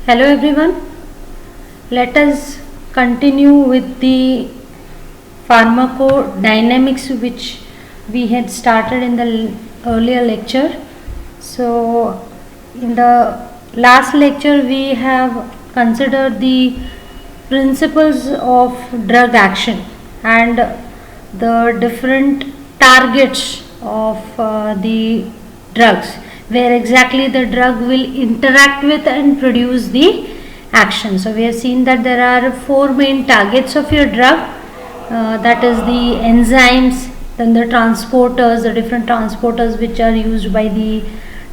Hello everyone, let us continue with the pharmacodynamics which we had started in the earlier lecture. So in the last lecture we have considered the principles of drug action and the different targets of the drugs, where exactly the drug will interact with and produce the action. So we have seen that there are four main targets of your drug, that is the enzymes, then the transporters, the different transporters which are used by the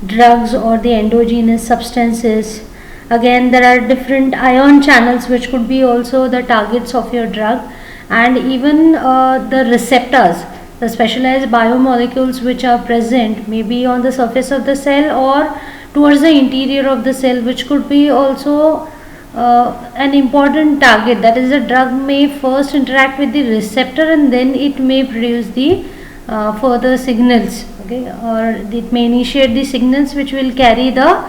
drugs or the endogenous substances. Again, there are different ion channels which could be also the targets of your drug, and even the receptors, the specialized biomolecules which are present maybe on the surface of the cell or towards the interior of the cell, which could be also an important target. That is, the drug may first interact with the receptor and then it may produce the further signals, okay, or it may initiate the signals which will carry the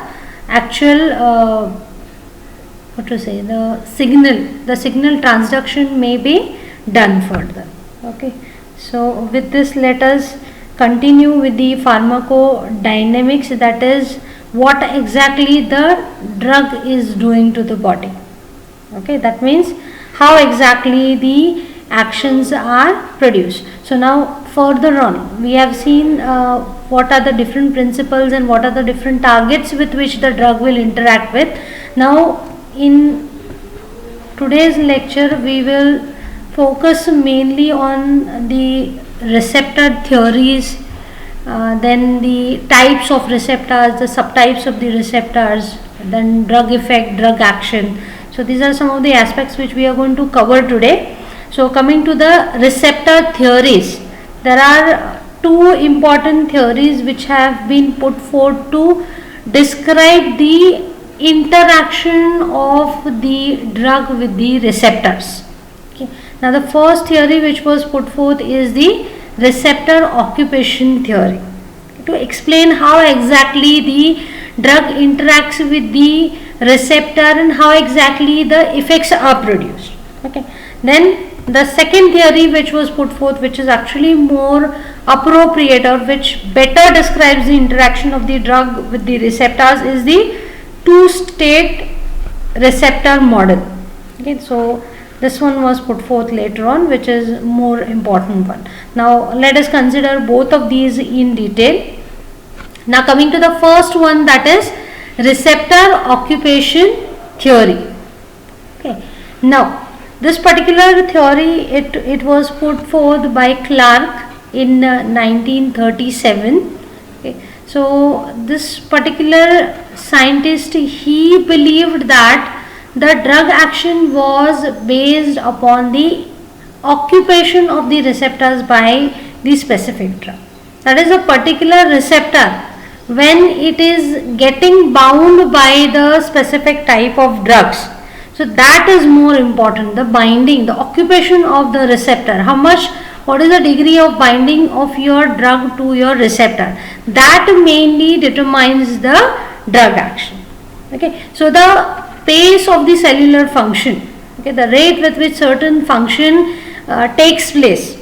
actual the signal transduction may be done further. Okay, so with this let us continue with the pharmacodynamics, that is what exactly the drug is doing to the body. Okay, that means how exactly the actions are produced. So now further on we have seen what are the different principles and what are the different targets with which the drug will interact with. Now in today's lecture we will focus mainly on the receptor theories, then the types of receptors, the subtypes of the receptors, then drug effect, drug action. So these are some of the aspects which we are going to cover today. So coming to the receptor theories, there are two important theories which have been put forth to describe the interaction of the drug with the receptors. Okay. Now the first theory which was put forth is the receptor occupation theory, to explain how exactly the drug interacts with the receptor and how exactly the effects are produced. Okay. Then the second theory which was put forth, which is actually more appropriate or which better describes the interaction of the drug with the receptors, is the two-state receptor model. Okay, so this one was put forth later on, which is more important one. Now let us consider both of these in detail. Now coming to the first one, that is receptor occupation theory. Okay. Now this particular theory, it was put forth by Clark in 1937. Okay. So this particular scientist, he believed that the drug action was based upon the occupation of the receptors by the specific drug. That is, a particular receptor, when it is getting bound by the specific type of drugs, so that is more important, the binding, the occupation of the receptor, how much, what is the degree of binding of your drug to your receptor, that mainly determines the drug action. Okay, so the pace of the cellular function, okay, the rate with which certain function takes place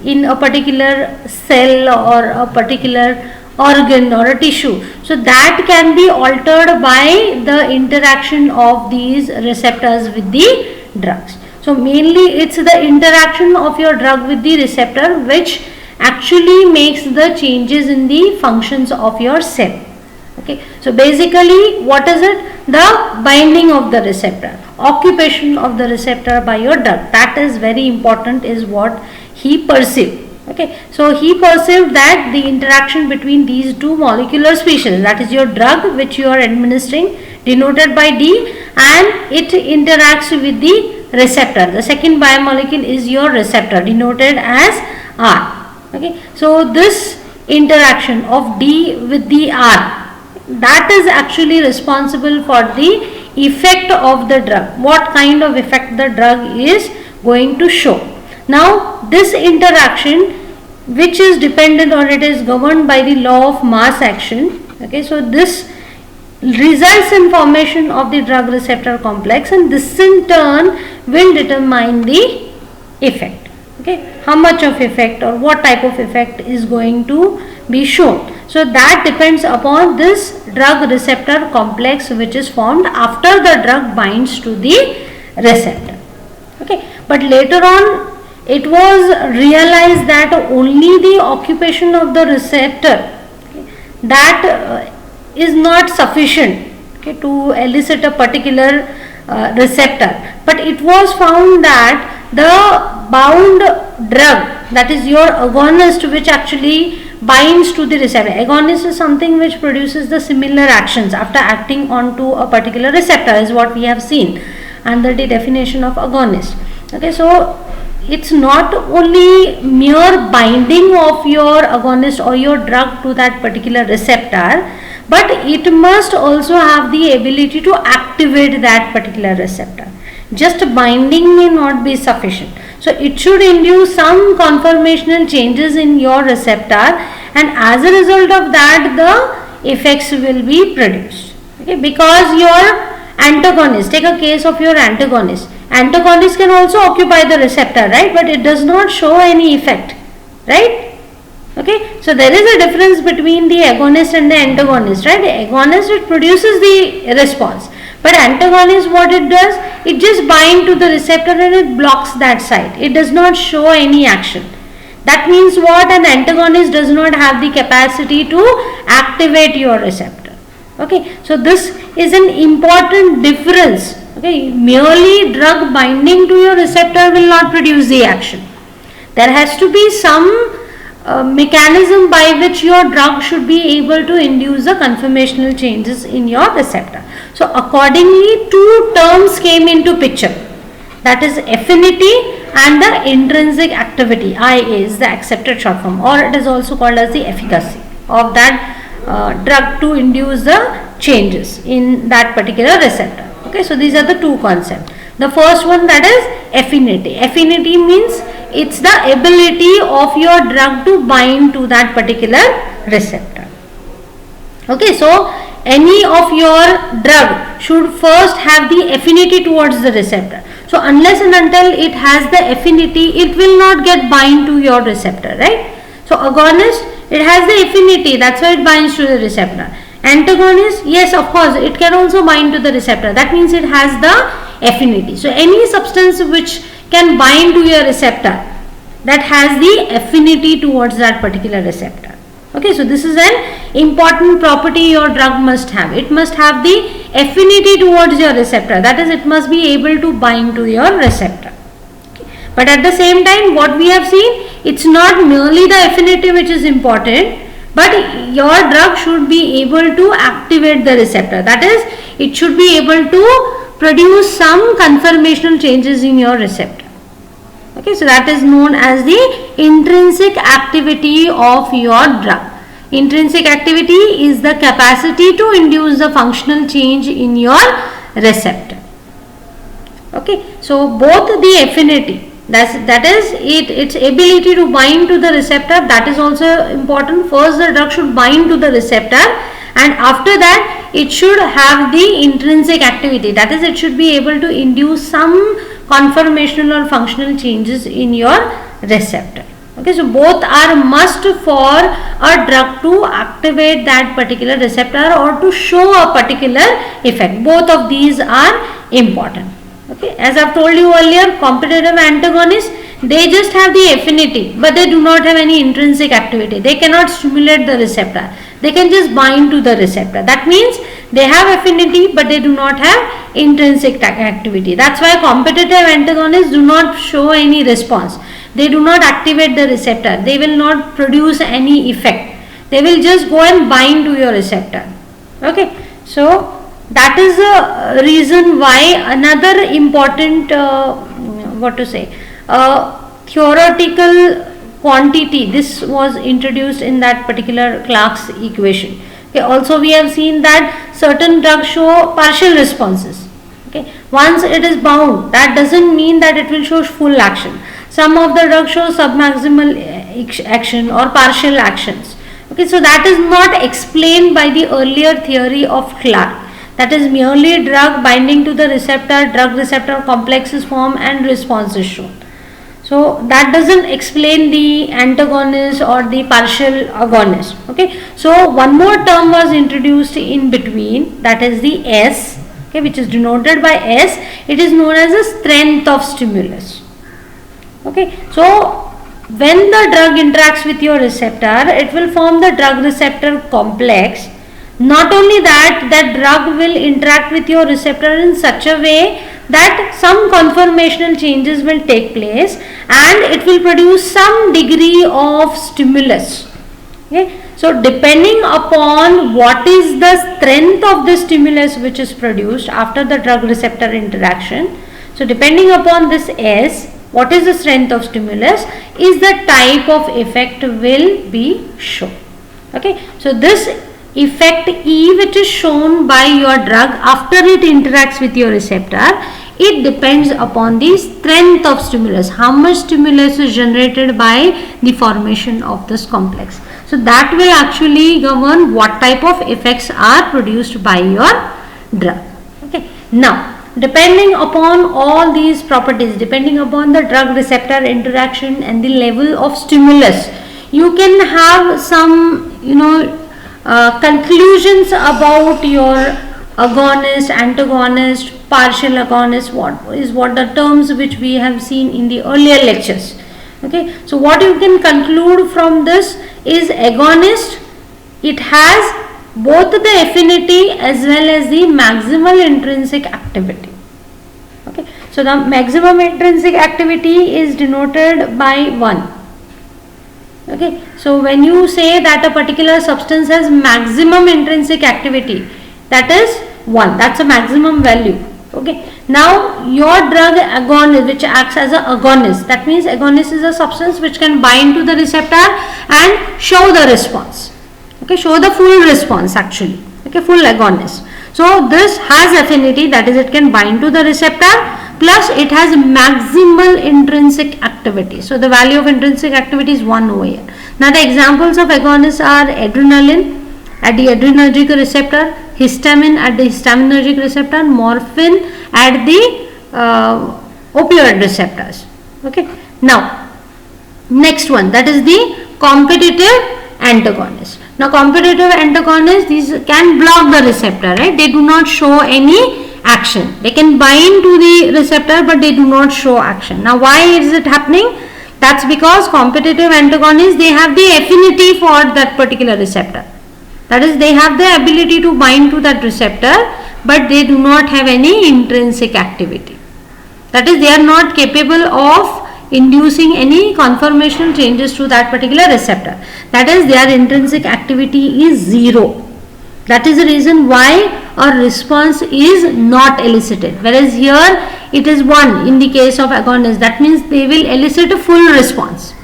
in a particular cell or a particular organ or a tissue, so that can be altered by the interaction of these receptors with the drugs. So mainly it's the interaction of your drug with the receptor which actually makes the changes in the functions of your cell. Okay, so basically what is it? The binding of the receptor, occupation of the receptor by your drug, that is very important, is what he perceived. Okay, so he perceived that the interaction between these two molecular species, that is your drug which you are administering, denoted by D, and it interacts with the receptor. The second biomolecule is your receptor, denoted as R. Okay, so this interaction of D with the R, that is actually responsible for the effect of the drug, what kind of effect the drug is going to show. Now this interaction, which is dependent or it is governed by the law of mass action. Okay, so this results in formation of the drug receptor complex, and this in turn will determine the effect. Okay, how much of effect or what type of effect is going to be shown. So that depends upon this drug receptor complex which is formed after the drug binds to the receptor. Okay, but later on it was realized that only the occupation of the receptor, okay, that is not sufficient, okay, to elicit a particular receptor, but it was found that the bound drug, that is your agonist, which actually binds to the receptor. Agonist is something which produces the similar actions after acting onto a particular receptor, is what we have seen under the definition of agonist. Okay, so it's not only mere binding of your agonist or your drug to that particular receptor, but it must also have the ability to activate that particular receptor. Just binding may not be sufficient. So it should induce some conformational changes in your receptor, and as a result of that the effects will be produced. Okay, because your antagonist, take a case of your antagonist. Antagonist can also occupy the receptor, right? But it does not show any effect, right? Okay, so there is a difference between the agonist and the antagonist, right? The agonist, it produces the response, but antagonist, what it does, it just binds to the receptor and it blocks that site. It does not show any action. That means what? An antagonist does not have the capacity to activate your receptor. Okay, so this is an important difference. Okay, merely drug binding to your receptor will not produce the action. There has to be some mechanism by which your drug should be able to induce the conformational changes in your receptor. So accordingly, two terms came into picture, that is affinity and the intrinsic activity. IA is the accepted short form, or it is also called as the efficacy of that drug to induce the changes in that particular receptor. Okay, so these are the two concepts. The first one, that is affinity. Affinity means it's the ability of your drug to bind to that particular receptor. Okay, so any of your drug should first have the affinity towards the receptor. So unless and until it has the affinity, it will not get bind to your receptor, right? So agonist, it has the affinity, that's why it binds to the receptor. Antagonist, yes, of course, it can also bind to the receptor. That means it has the affinity. So any substance which can bind to your receptor, that has the affinity towards that particular receptor. Okay, so this is an important property your drug must have. It must have the affinity towards your receptor. That is, it must be able to bind to your receptor. Okay. But at the same time, what we have seen, it's not merely the affinity which is important, but your drug should be able to activate the receptor. That is, it should be able to produce some conformational changes in your receptor. Okay, so that is known as the intrinsic activity of your drug. Intrinsic activity is the capacity to induce the functional change in your receptor. Okay, so both the affinity, that is its ability to bind to the receptor, that is also important. First the drug should bind to the receptor, and after that it should have the intrinsic activity, that is, it should be able to induce some conformational or functional changes in your receptor. Okay, so both are must for a drug to activate that particular receptor or to show a particular effect. Both of these are important. Okay, as I've told you earlier, competitive antagonists, they just have the affinity, but they do not have any intrinsic activity. They cannot stimulate the receptor. They can just bind to the receptor. That means they have affinity, but they do not have intrinsic activity. That's why competitive antagonists do not show any response. They do not activate the receptor. They will not produce any effect. They will just go and bind to your receptor. Okay, so that is the reason why another important theoretical quantity, this was introduced in that particular Clark's equation. Okay, also we have seen that certain drugs show partial responses. Okay, once it is bound, that doesn't mean that it will show full action. Some of the drugs show submaximal action or partial actions. Okay, so that is not explained by the earlier theory of Clark. That is merely drug binding to the receptor, drug receptor complex is formed and response is shown. So that doesn't explain the antagonist or the partial agonist. Okay, so one more term was introduced in between, that is the S, okay, which is denoted by S. It is known as the strength of stimulus. Okay, so when the drug interacts with your receptor, it will form the drug receptor complex. Not only that, that drug will interact with your receptor in such a way that some conformational changes will take place and it will produce some degree of stimulus. Okay, so depending upon what is the strength of the stimulus which is produced after the drug receptor interaction, so depending upon this S, what is the strength of stimulus, is the type of effect will be shown. Okay, so this effect E which is shown by your drug after it interacts with your receptor, it depends upon the strength of stimulus, how much stimulus is generated by the formation of this complex. So that will actually govern what type of effects are produced by your drug. Okay, now depending upon all these properties, depending upon the drug receptor interaction and the level of stimulus, you can have some conclusions about your agonist, antagonist, partial agonist, what the terms which we have seen in the earlier lectures. Okay, so what you can conclude from this is agonist, it has both the affinity as well as the maximal intrinsic activity. Okay, so the maximum intrinsic activity is denoted by 1. Okay, so when you say that a particular substance has maximum intrinsic activity, that is 1, that's a maximum value. Okay, now your drug agonist, which acts as an agonist, that means agonist is a substance which can bind to the receptor and show the response. Okay, show the full response actually. Okay, full agonist. So this has affinity, that is it can bind to the receptor, plus it has maximal intrinsic activity. So the value of intrinsic activity is 1 over here. Now the examples of agonists are adrenaline at the adrenergic receptor, histamine at the histaminergic receptor, morphine at the opioid receptors. Okay, now next one, that is the competitive antagonist. Now competitive antagonists, these can block the receptor, right? They do not show any action. They can bind to the receptor but they do not show action. Now why is it happening? That's because competitive antagonists, they have the affinity for that particular receptor. That is, they have the ability to bind to that receptor but they do not have any intrinsic activity. That is, they are not capable of inducing any conformational changes to that particular receptor. That is, their intrinsic activity is 0. That is the reason why a response is not elicited. Whereas here it is 1 in the case of agonists. That means they will elicit a full response.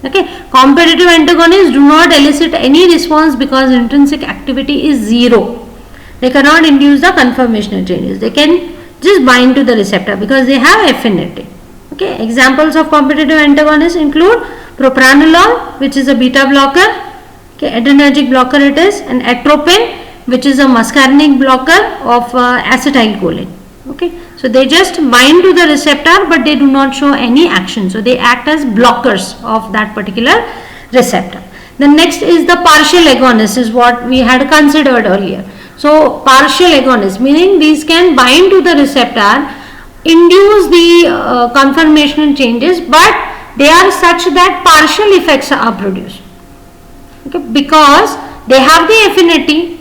Okay, competitive antagonists do not elicit any response because intrinsic activity is 0. They cannot induce the conformational changes. They can just bind to the receptor because they have affinity. Okay, examples of competitive antagonists include propranolol, which is a beta blocker. Okay, adrenergic blocker it is, and atropine, which is a muscarinic blocker of acetylcholine. Okay, so they just bind to the receptor but they do not show any action. So they act as blockers of that particular receptor. The next is the partial agonist, is what we had considered earlier. So partial agonist, meaning these can bind to the receptor, induce the conformational changes, but they are such that partial effects are produced. Okay, because they have the affinity,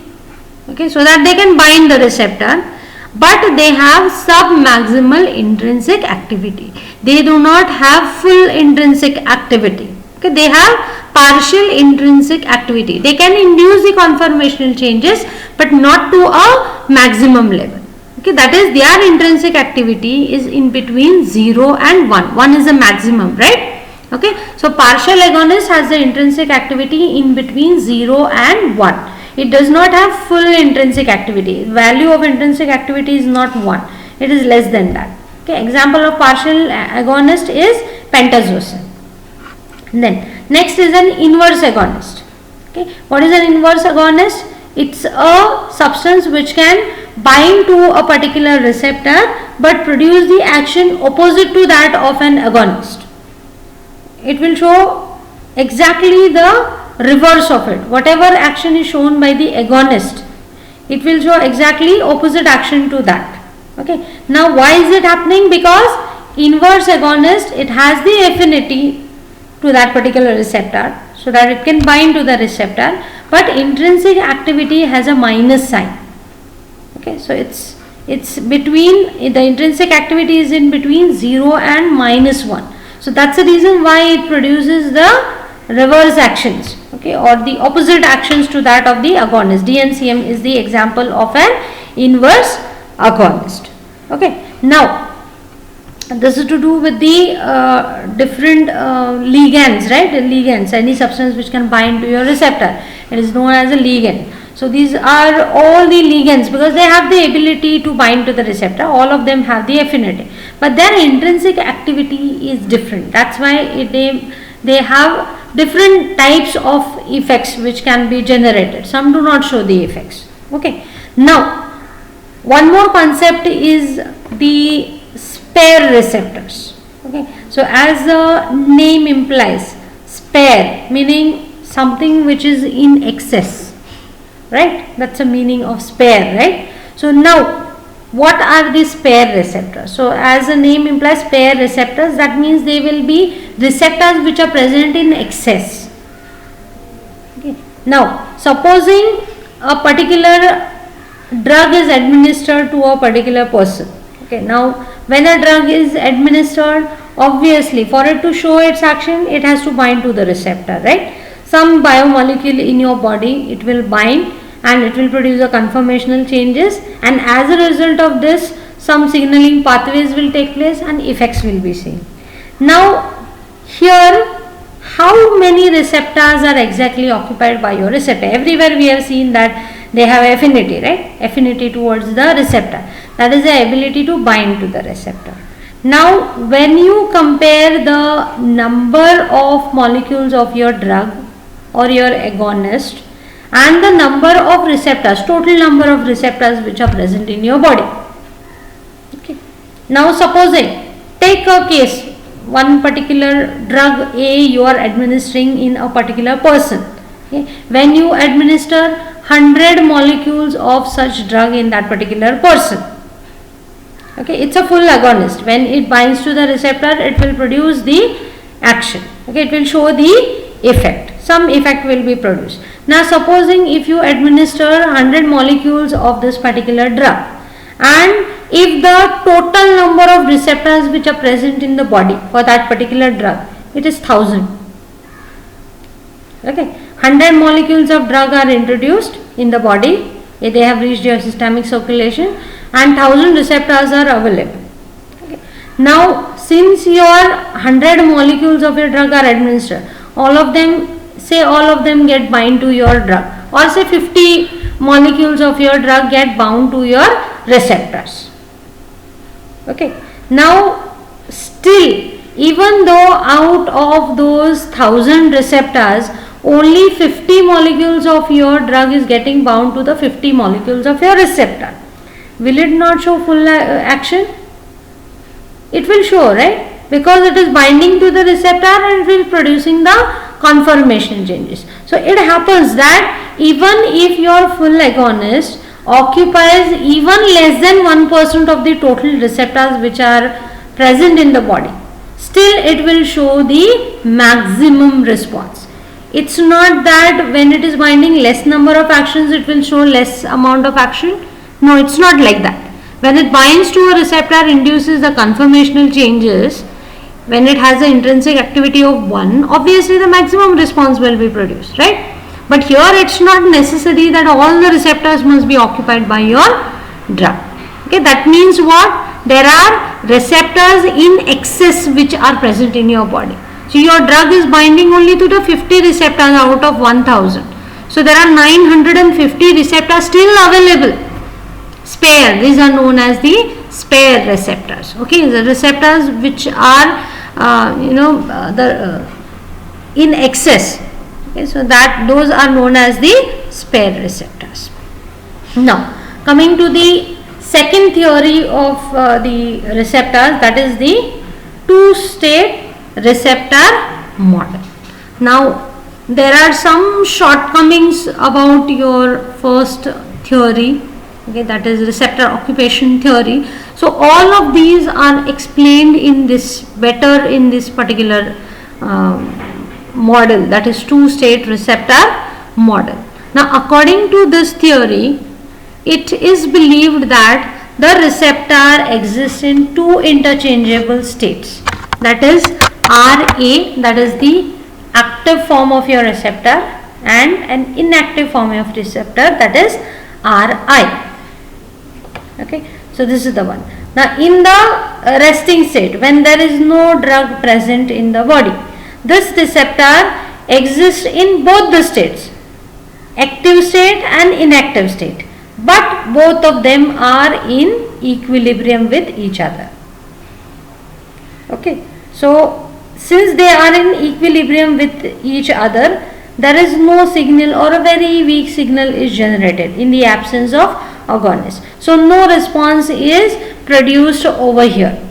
okay, so that they can bind the receptor, but they have sub-maximal intrinsic activity. They do not have full intrinsic activity. Okay, they have partial intrinsic activity. They can induce the conformational changes but not to a maximum level. Okay, that is, their intrinsic activity is in between 0 and 1. 1 is the maximum, right? Okay, so partial agonist has the intrinsic activity in between 0 and 1. It does not have full intrinsic activity. Value of intrinsic activity is not 1. It is less than that. Okay, example of partial agonist is pentazocine. Then next is an inverse agonist. Okay, what is an inverse agonist? It's a substance which can bind to a particular receptor but produce the action opposite to that of an agonist. It will show exactly the reverse of it. Whatever action is shown by the agonist, it will show exactly opposite action to that. Okay, now why is it happening? Because inverse agonist, it has the affinity to that particular receptor so that it can bind to the receptor, but intrinsic activity has a minus sign. Okay, so it's between, the intrinsic activity is in between 0 and -1. So that's the reason why it produces the reverse actions, okay, or the opposite actions to that of the agonist. DNCM is the example of an inverse agonist. Okay, now this is to do with the different ligands, right? The ligands, any substance which can bind to your receptor, it is known as a ligand. So these are all the ligands because they have the ability to bind to the receptor. All of them have the affinity, but their intrinsic activity is different. That's why they have different types of effects which can be generated. Some do not show the effects. Okay, now one more concept is the spare receptors. Okay, so as the name implies, spare meaning something which is in excess, right? That's the meaning of spare, right? So now what are the spare receptors? So as the name implies, spare receptors, that means they will be receptors which are present in excess. Okay, now supposing a particular drug is administered to a particular person. Okay, now when a drug is administered, obviously for it to show its action, it has to bind to the receptor, right? Some biomolecule in your body, it will bind and it will produce a conformational changes, and as a result of this, some signaling pathways will take place and effects will be seen. Now here, how many receptors are exactly occupied by your receptor? Everywhere we have seen that they have affinity, right? Affinity towards the receptor. That is the ability to bind to the receptor. Now when you compare the number of molecules of your drug or your agonist and the number of receptors, total number of receptors which are present in your body. Okay. Now supposing, take a case, one particular drug A you are administering in a particular person. Okay. When you administer 100 molecules of such drug in that particular person, okay, it's a full agonist. When it binds to the receptor, it will produce the action. Okay, it will show the effect. Some effect will be produced. Now supposing if you administer 100 molecules of this particular drug, and if the total number of receptors which are present in the body for that particular drug, it is 1000. Okay, 100 molecules of drug are introduced in the body, they have reached your systemic circulation, and 1000 receptors are available. Okay. Now since your 100 molecules of your drug are administered, all of them get bind to your drug, or say 50 molecules of your drug get bound to your receptors. Okay, now still, even though out of those 1000 receptors, only 50 molecules of your drug is getting bound to the 50 molecules of your receptor, will it not show full action? It will show, right? Because it is binding to the receptor and it will producing the conformation changes. So it happens that even if your full agonist occupies even less than 1% of the total receptors which are present in the body, still it will show the maximum response. It's not that when it is binding less number of actions, it will show less amount of action. No, it's not like that. When it binds to a receptor, induces the conformational changes, when it has the intrinsic activity of 1, obviously the maximum response will be produced, right? But here it's not necessary that all the receptors must be occupied by your drug. Okay, that means what? There are receptors in excess which are present in your body. So your drug is binding only to the 50 receptors out of 1000. So there are 950 receptors still available. Spare, these are known as the spare receptors. Okay, the receptors which are in excess. Okay, so that those are known as the spare receptors. Now coming to the second theory of the receptors, that is the two-state receptor model. Now there are some shortcomings about your first theory, okay, that is receptor occupation theory. So all of these are explained in this better in this particular model, that is two-state receptor model. Now according to this theory, it is believed that the receptor exists in two interchangeable states, that is RA, that is the active form of your receptor, and an inactive form of receptor, that is RI. Okay, so this is the one. Now in the resting state, when there is no drug present in the body, this receptor exists in both the states, active state and inactive state, but both of them are in equilibrium with each other. Okay, so since they are in equilibrium with each other, there is no signal or a very weak signal is generated in the absence of agonist. So no response is produced over here.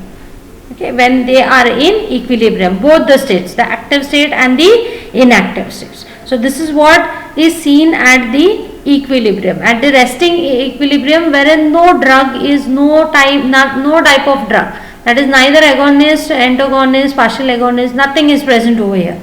Okay, when they are in equilibrium, both the states, the active state and the inactive states. So this is what is seen at the equilibrium, at the resting equilibrium, wherein no drug is no type of drug, that is neither agonist, antagonist, partial agonist, nothing is present over here.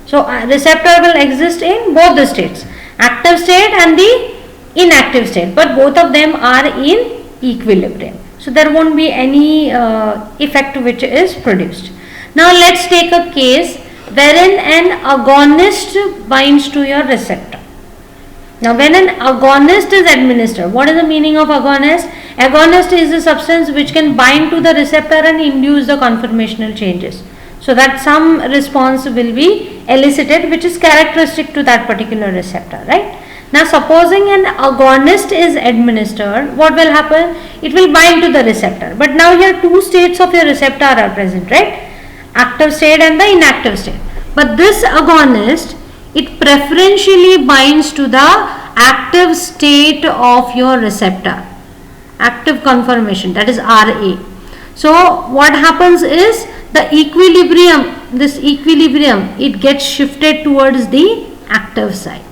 So receptor will exist in both the states, active state and the inactive state, but both of them are in equilibrium. So there won't be any effect which is produced. Now let's take a case wherein an agonist binds to your receptor. Now when an agonist is administered, what is the meaning of agonist? Agonist is a substance which can bind to the receptor and induce the conformational changes, so that some response will be elicited which is characteristic to that particular receptor, right? Now supposing an agonist is administered, what will happen? It will bind to the receptor, but now here two states of your receptor are present, right? Active state and the inactive state. But this agonist, it preferentially binds to the active state of your receptor, active conformation, that is RA. So what happens is the equilibrium, this equilibrium, it gets shifted towards the active side.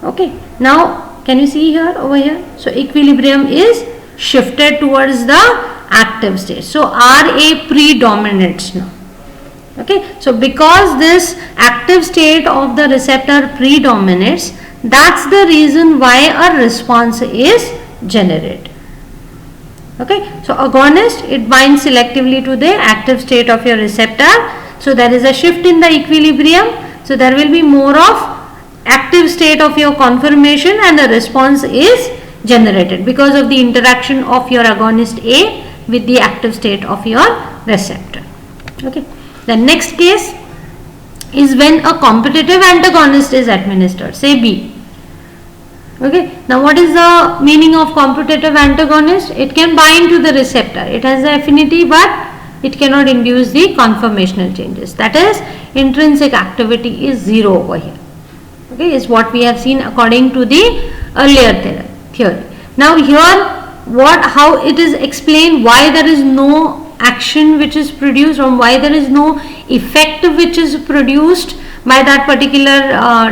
Okay, now can you see here over here? So equilibrium is shifted towards the active state. So RA predominates now. Okay, so because this active state of the receptor predominates, that's the reason why a response is generated. Okay, so agonist, it binds selectively to the active state of your receptor. So there is a shift in the equilibrium. So there will be more of active state of your conformation and the response is generated because of the interaction of your agonist A with the active state of your receptor. Okay, the next case is when a competitive antagonist is administered, say B. Okay, now what is the meaning of competitive antagonist? It can bind to the receptor, it has the affinity, but it cannot induce the conformational changes, that is intrinsic activity is 0 over here. Okay, is what we have seen according to the earlier theory. Now here how it is explained why there is no action which is produced or why there is no effect which is produced by that particular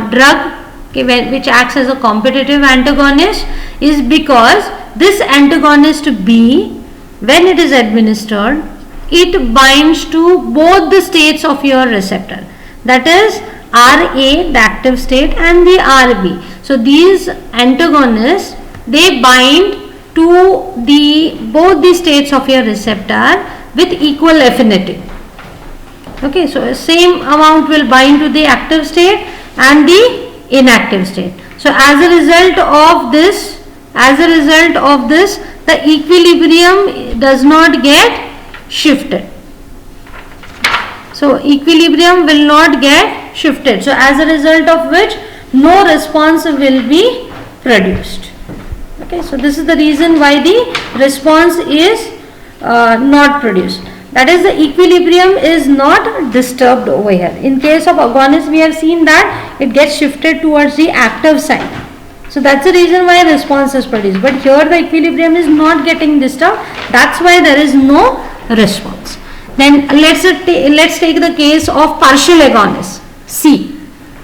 drug, okay, which acts as a competitive antagonist, is because this antagonist B, when it is administered, it binds to both the states of your receptor, that is RA, the active state, and the RB. So these antagonists, they bind to both the states of your receptor with equal affinity. Okay, so same amount will bind to the active state and the inactive state. So as a result of this, the equilibrium does not get shifted. So equilibrium will not get shifted. So as a result of which no response will be produced. Okay, so this is the reason why the response is not produced. That is, the equilibrium is not disturbed over here. In case of agonist, we have seen that it gets shifted towards the active side. So that's the reason why response is produced. But here the equilibrium is not getting disturbed. That's why there is no response. Then let's take the case of partial agonist, C.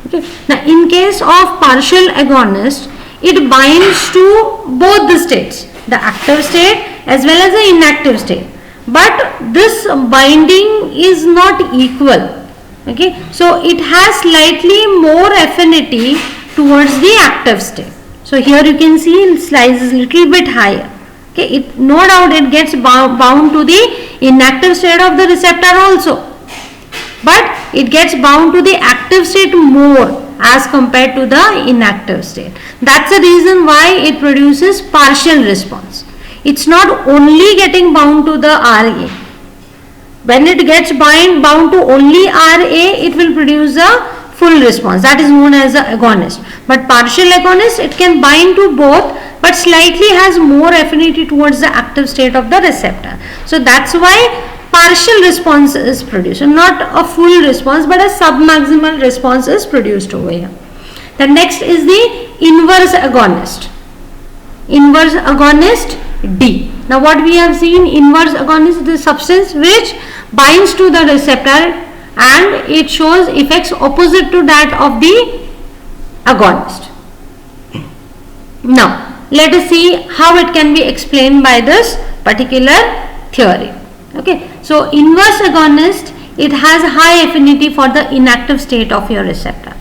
Okay. Now in case of partial agonist, it binds to both the states, the active state as well as the inactive state. But this binding is not equal. Okay, so it has slightly more affinity towards the active state. So here you can see it slices little bit higher. Okay, no doubt it gets bound to the inactive state of the receptor also, but it gets bound to the active state more as compared to the inactive state. That's the reason why it produces partial response. It's not only getting bound to the RA. When it gets bound to only RA, it will produce a full response. That is known as the agonist. But partial agonist, it can bind to both, but slightly has more affinity towards the active state of the receptor. So that's why partial response is produced. Not a full response, but a submaximal response is produced over here. The next is the inverse agonist. Inverse agonist, D. Now what we have seen, inverse agonist is the substance which binds to the receptor and it shows effects opposite to that of the agonist. Now let us see how it can be explained by this particular theory. Okay, so inverse agonist, it has high affinity for the inactive state of your receptor.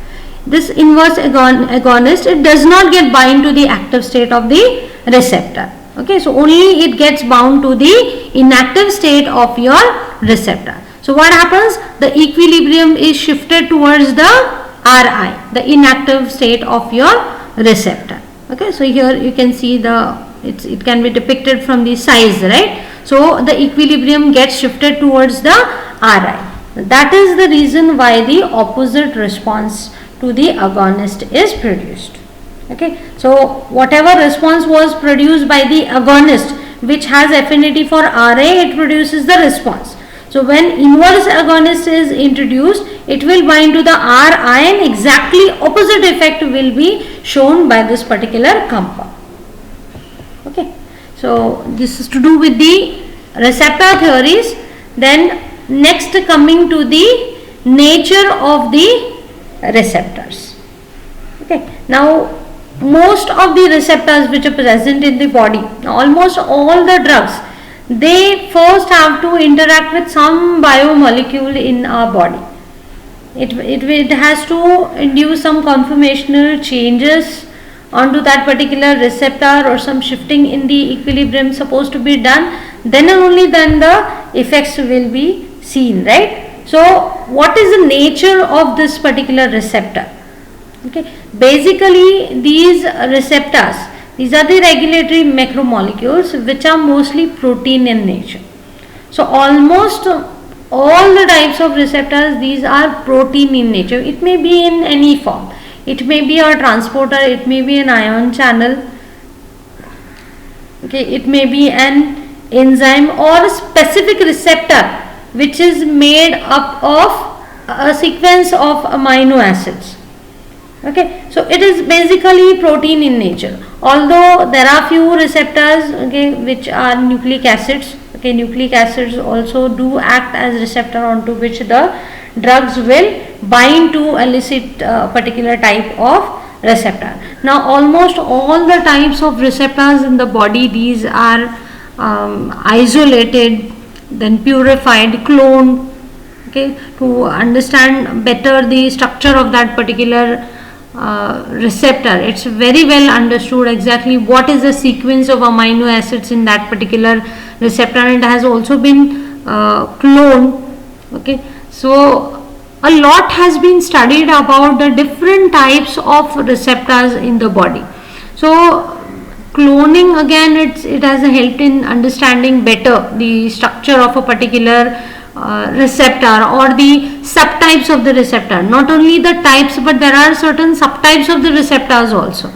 This inverse agonist, it does not get bind to the active state of the receptor. Okay, so only it gets bound to the inactive state of your receptor. So what happens? The equilibrium is shifted towards the RI, the inactive state of your receptor. Okay, so here you can see it can be depicted from the size, right? So the equilibrium gets shifted towards the RI. That is the reason why the opposite response to the agonist is produced. Okay, so whatever response was produced by the agonist which has affinity for RA, it produces the response. So when inverse agonist is introduced, it will bind to the RI and exactly opposite effect will be shown by this particular compound. Okay, so this is to do with the receptor theories. Then next, coming to the nature of the receptors. Okay, now most of the receptors which are present in the body, almost all the drugs, they first have to interact with some biomolecule in our body. It has to induce some conformational changes onto that particular receptor, or some shifting in the equilibrium supposed to be done. Then and only then the effects will be seen, right? So what is the nature of this particular receptor? Okay, basically these receptors, these are the regulatory macromolecules which are mostly protein in nature. So almost all the types of receptors, these are protein in nature. It may be in any form. It may be a transporter, it may be an ion channel, okay, it may be an enzyme or a specific receptor which is made up of a sequence of amino acids. Okay, so it is basically protein in nature. Although there are few receptors, okay, which are nucleic acids. Okay, nucleic acids also do act as receptor onto which the drugs will bind to elicit particular type of receptor. Now almost all the types of receptors in the body, these are isolated, then purified, cloned, okay, to understand better the structure of that particular receptor. It's very well understood exactly what is the sequence of amino acids in that particular receptor, and it has also been cloned. Okay, so a lot has been studied about the different types of receptors in the body. So cloning, again, it has helped in understanding better the structure of a particular receptor or the subtypes of the receptor. Not only the types, but there are certain subtypes of the receptors also.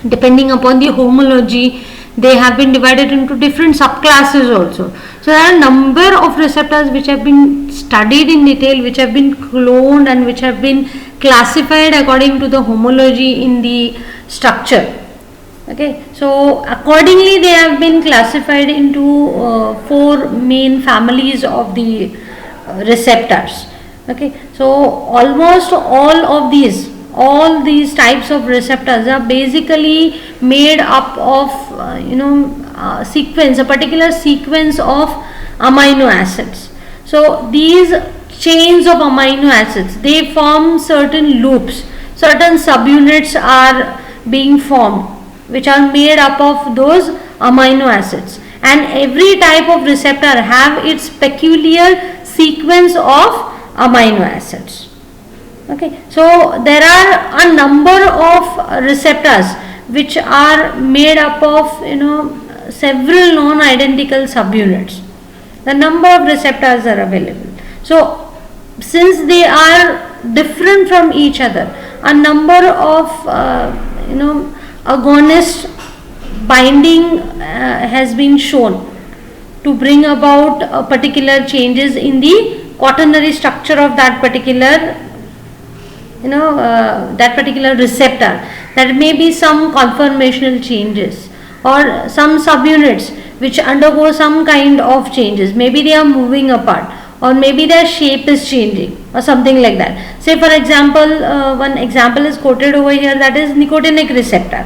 Depending upon the homology, they have been divided into different subclasses also. So there are a number of receptors which have been studied in detail, which have been cloned and which have been classified according to the homology in the structure. Okay, so accordingly they have been classified into four main families of the receptors. Okay, so almost all these types of receptors are basically made up of a particular sequence of amino acids. So these chains of amino acids, they form certain loops, certain subunits are being formed which are made up of those amino acids, and every type of receptor have its peculiar sequence of amino acids. Okay, so there are a number of receptors which are made up of several non-identical subunits. The number of receptors are available. So since they are different from each other, a number of agonist binding has been shown to bring about particular changes in the quaternary structure of that particular receptor. There may be some conformational changes or some subunits which undergo some kind of changes. Maybe they are moving apart, or maybe their shape is changing or something like that. Say for example, one example is quoted over here, that is nicotinic receptor.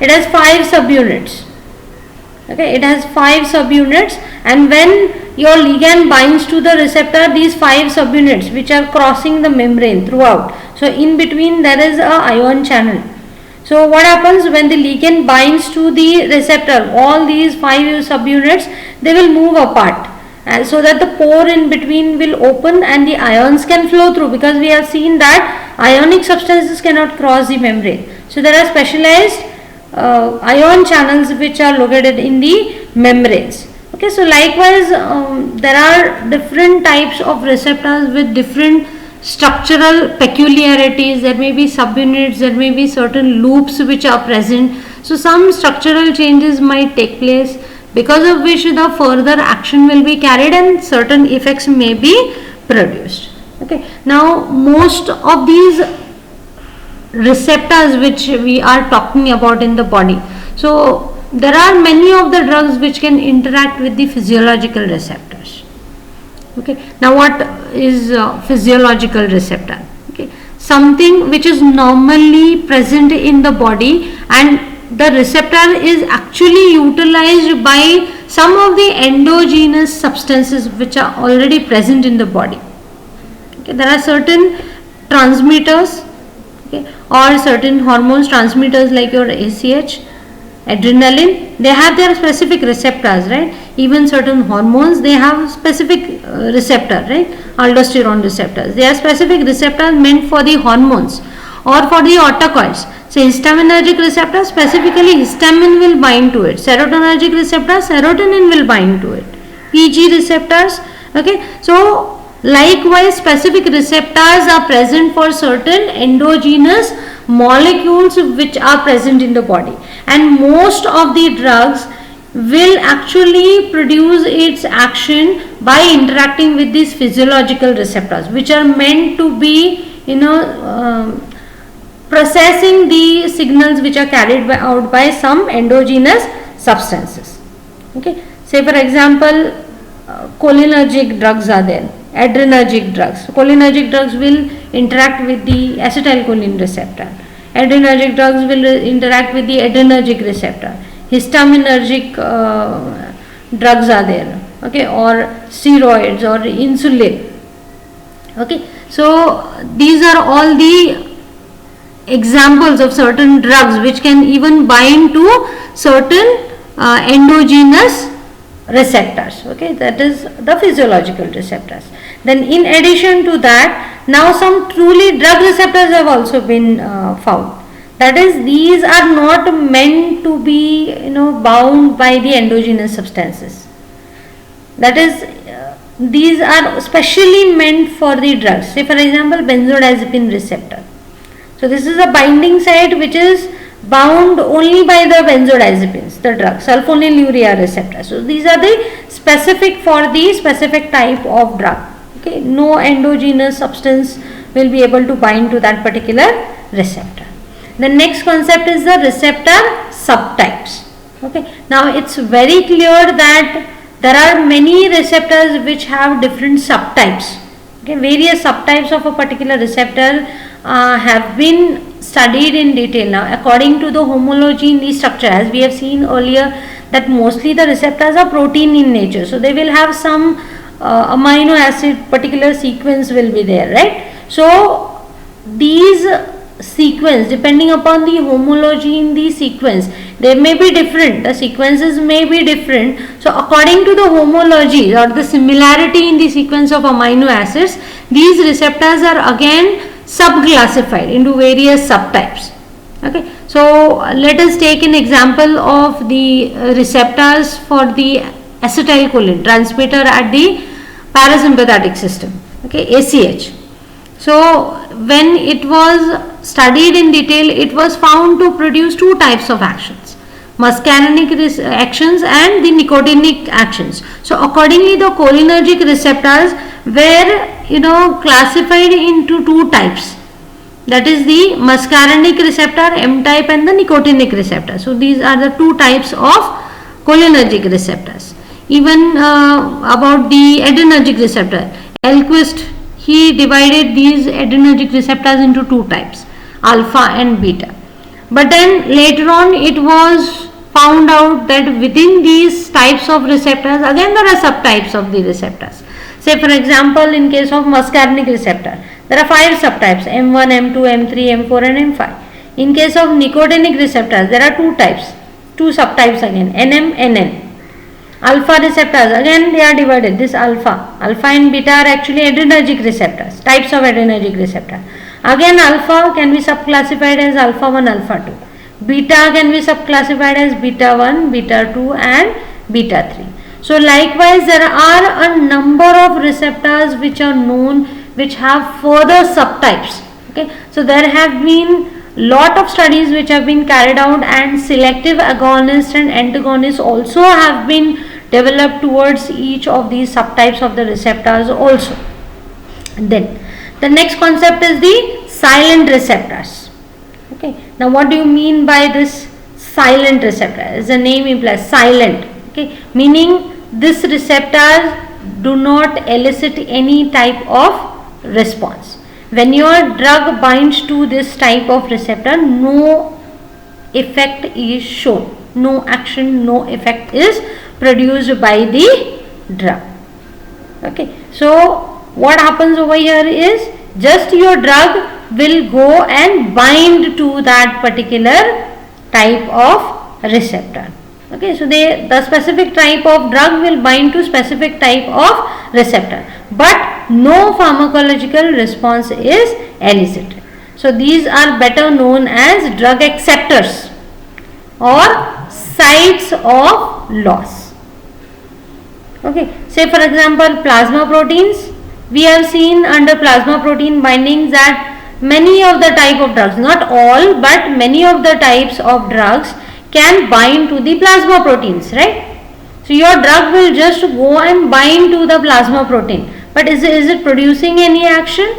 It has 5 subunits. Okay, it has 5 subunits, and when your ligand binds to the receptor, these 5 subunits which are crossing the membrane throughout, so in between there is a ion channel. So what happens when the ligand binds to the receptor, all these 5 subunits, they will move apart, and so that the pore in between will open and the ions can flow through, because we have seen that ionic substances cannot cross the membrane. So there are specialized ion channels which are located in the membranes. Okay, so likewise there are different types of receptors with different structural peculiarities. There may be subunits, there may be certain loops which are present. So some structural changes might take place, because of which the further action will be carried and certain effects may be produced. Okay, now most of these receptors which we are talking about in the body, so there are many of the drugs which can interact with the physiological receptors. Okay, now what is physiological receptor? Okay, something which is normally present in the body, and the receptor is actually utilized by some of the endogenous substances which are already present in the body. Okay, there are certain transmitters, okay, or certain hormones transmitters like your ACH, adrenaline, they have their specific receptors, right? Even certain hormones, they have specific receptor, right? Aldosterone receptors, they are specific receptors meant for the hormones or for the autocoils. So histaminergic receptor, specifically histamine will bind to it. Serotonergic receptor, serotonin will bind to it. PG receptors, okay, so likewise specific receptors are present for certain endogenous molecules which are present in the body, and most of the drugs will actually produce its action by interacting with these physiological receptors, which are meant to be processing the signals which are carried out by some endogenous substances. Okay, say for example cholinergic drugs are there, adrenergic drugs. Cholinergic drugs will interact with the acetylcholine receptor, adrenergic drugs will interact with the adrenergic receptor, histaminergic drugs are there, okay, or steroids or insulin. Okay, so these are all the examples of certain drugs which can even bind to certain endogenous receptors. Okay, that is the physiological receptors. Then in addition to that, now some truly drug receptors have also been found. That is, these are not meant to be bound by the endogenous substances. That is, these are specially meant for the drugs. Say for example benzodiazepine receptor. So this is a binding site which is bound only by the benzodiazepines, the drug, sulfonylurea receptor. So these are the specific for the specific type of drug. Okay, no endogenous substance will be able to bind to that particular receptor. The next concept is the receptor subtypes. Okay, now it's very clear that there are many receptors which have different subtypes. Okay, various subtypes of a particular receptor have been studied in detail. Now according to the homology in the structure, as we have seen earlier, that mostly the receptors are protein in nature, so they will have some amino acid particular sequence will be there, right? So these sequence, depending upon the homology in the sequence, they may be different, the sequences may be different. So according to the homology or the similarity in the sequence of amino acids, these receptors are again subclassified into various subtypes. Okay, so let us take an example of the receptors for the acetylcholine transmitter at the parasympathetic system. Okay, ACH. So when it was studied in detail, it was found to produce two types of actions, muscarinic actions and the nicotinic actions. So accordingly, the cholinergic receptors were classified into two types, that is the muscarinic receptor M type and the nicotinic receptor. So these are the two types of cholinergic receptors. Even about the adrenergic receptor, Elquist, he divided these adrenergic receptors into two types, alpha and beta. But then later on it was found out that within these types of receptors, again there are subtypes of the receptors. Say for example, in case of muscarinic receptor, there are 5 subtypes, M1, M2, M3, M4 and M5. In case of nicotinic receptors, there are two types, two subtypes again, NM, NN. Alpha receptors, again they are divided, this alpha and beta are actually adrenergic receptors, types of adrenergic receptor. Again alpha can be subclassified as alpha 1, alpha 2. Beta can be subclassified as beta 1, beta 2 and beta 3. So likewise there are a number of receptors which are known, which have further subtypes. Okay, so there have been lot of studies which have been carried out, and selective agonists and antagonists also have been developed towards each of these subtypes of the receptors also. Then the next concept is the silent receptors. Okay, now what do you mean by this silent receptor? As the name implies, silent. Okay, meaning this receptors do not elicit any type of response. When your drug binds to this type of receptor, no effect is shown, no action, no effect is produced by the drug. Okay, so what happens over here is just your drug will go and bind to that particular type of receptor. Okay, so the specific type of drug will bind to specific type of receptor, but no pharmacological response is elicited. So these are better known as drug acceptors or sites of loss. Okay, say for example plasma proteins, we have seen under plasma protein bindings that many of the type of drugs, not all but many of the types of drugs can bind to the plasma proteins, right? So your drug will just go and bind to the plasma protein, but is it producing any action?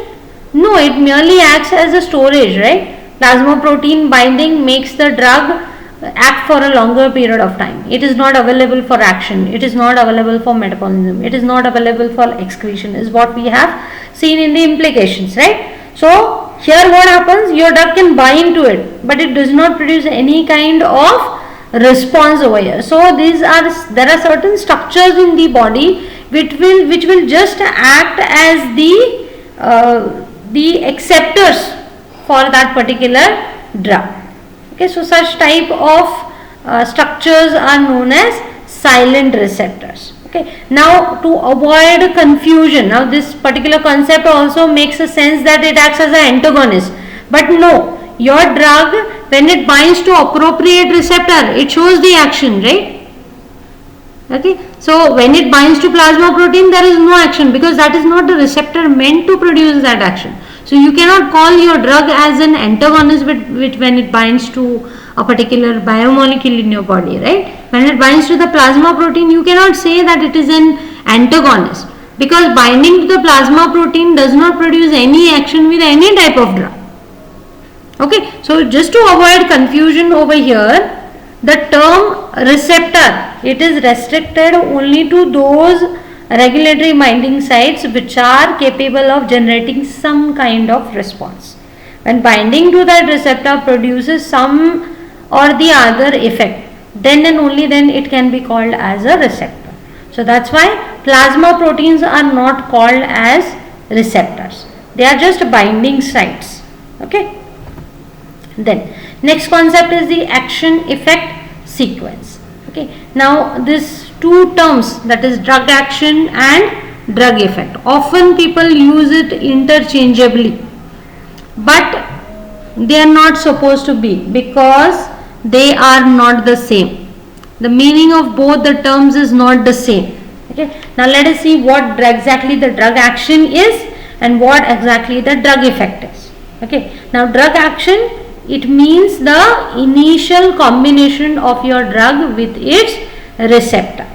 No, it merely acts as a storage, right? Plasma protein binding makes the drug act for a longer period of time. It is not available for action, it is not available for metabolism, it is not available for excretion, is what we have seen in the implications, right? So here what happens, your drug can bind to it, but it does not produce any kind of response over here. So there are certain structures in the body which will just act as the acceptors for that particular drug. Okay, so such type of structures are known as silent receptors. Okay, now to avoid confusion, now this particular concept also makes a sense that it acts as an antagonist, but no, your drug when it binds to appropriate receptor, it shows the action, right? Okay, so when it binds to plasma protein, there is no action because that is not the receptor meant to produce that action. So you cannot call your drug as an antagonist when it binds to a particular biomolecule in your body, right? When it binds to the plasma protein, you cannot say that it is an antagonist, because binding to the plasma protein does not produce any action with any type of drug. Okay, so just to avoid confusion over here, the term receptor, it is restricted only to those regulatory binding sites which are capable of generating some kind of response. When binding to that receptor produces some or the other effect, then and only then it can be called as a receptor. So that's why plasma proteins are not called as receptors. They are just binding sites. Okay. Then next concept is the action effect sequence. Okay. Now these two terms, that is drug action and drug effect, often people use it interchangeably, but they are not supposed to be, because they are not the same. The meaning of both the terms is not the same. Okay. Now let us see what exactly the drug action is and what exactly the drug effect is. Okay. Now drug action, it means the initial combination of your drug with its receptor,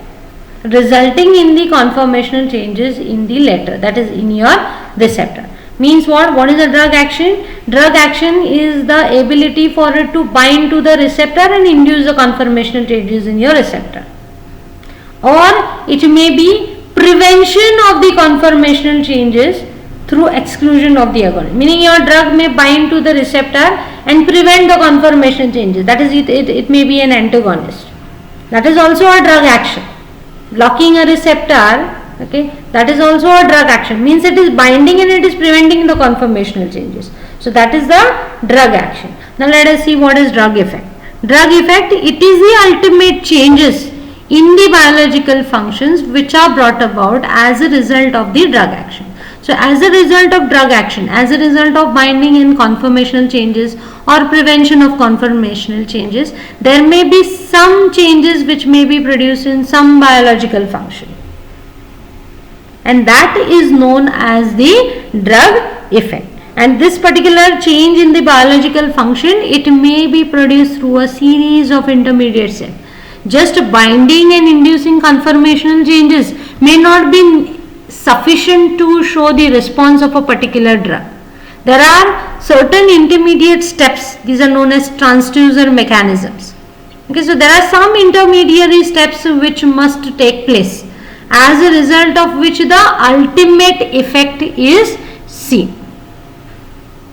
resulting in the conformational changes in the letter, that is in your receptor. Means what? What is a drug action? Drug action is the ability for it to bind to the receptor and induce the conformational changes in your receptor. Or it may be prevention of the conformational changes through exclusion of the agonist, meaning your drug may bind to the receptor and prevent the conformation changes. That is, it may be an antagonist. That is also a drug action. Blocking a receptor, okay, that is also a drug action, means it is binding and it is preventing the conformational changes. So that is the drug action. Now let us see what is drug effect. Drug effect, it is the ultimate changes in the biological functions which are brought about as a result of the drug action. So as a result of drug action, as a result of binding and conformational changes or prevention of conformational changes, there may be some changes which may be produced in some biological function, and that is known as the drug effect. And this particular change in the biological function, it may be produced through a series of intermediate steps. Just binding and inducing conformational changes may not be sufficient to show the response of a particular drug. There are certain intermediate steps, these are known as transducer mechanisms. Okay, so there are some intermediary steps which must take place, as a result of which the ultimate effect is seen.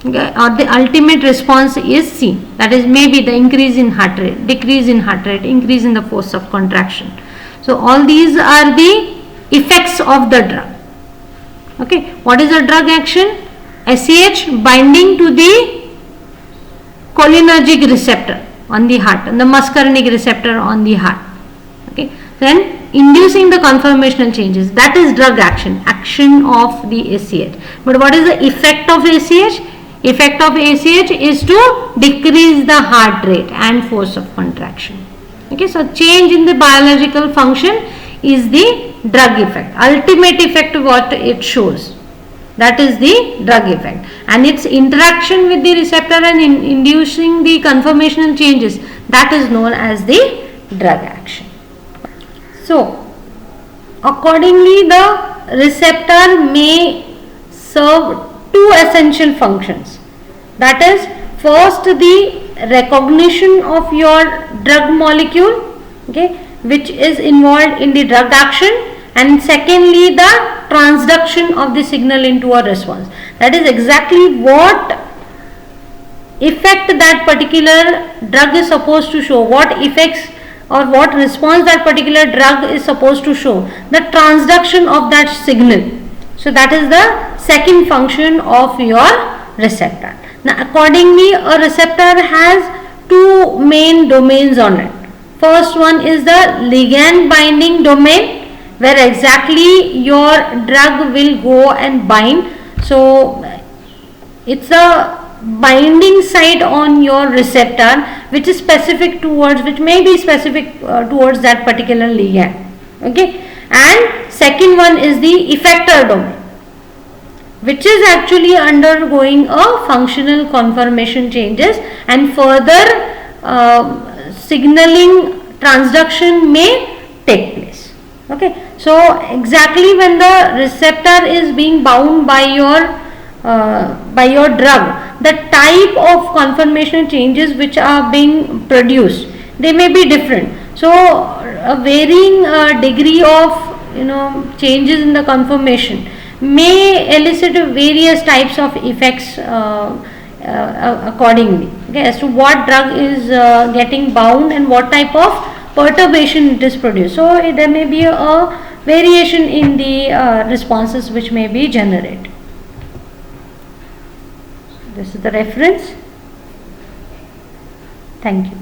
Okay, or the ultimate response is seen. That is maybe the increase in heart rate, decrease in heart rate, increase in the force of contraction. So all these are the effects of the drug. Okay, what is a drug action? SAH binding to the cholinergic receptor on the heart, and the muscarinic receptor on the heart. Okay, then inducing the conformational changes, that is drug action, action of the SAH. But what is the effect of SAH? Effect of ACH is to decrease the heart rate and force of contraction. Okay, so change in the biological function is the drug effect. Ultimate effect what it shows, that is the drug effect, and its interaction with the receptor and inducing the conformational changes, that is known as the drug action. So accordingly, the receptor may serve two essential functions. That is, first the recognition of your drug molecule, okay, which is involved in the drug action, and secondly the transduction of the signal into a response. That is exactly what effect that particular drug is supposed to show, what effects or what response that particular drug is supposed to show, the transduction of that signal. So that is the second function of your receptor. Now accordingly, a receptor has two main domains on it. First one is the ligand binding domain, where exactly your drug will go and bind. So it's a binding site on your receptor which is specific towards, which may be specific towards that particular ligand. Okay, and second one is the effector domain, which is actually undergoing a functional conformation changes and further signaling transduction may take place. Okay, so exactly when the receptor is being bound by your drug, the type of conformational changes which are being produced, they may be different. So a varying degree of changes in the conformation may elicit various types of effects accordingly, okay, as to what drug is getting bound and what type of perturbation it is produced. So there may be a variation in the responses which may be generated. This is the reference. Thank you.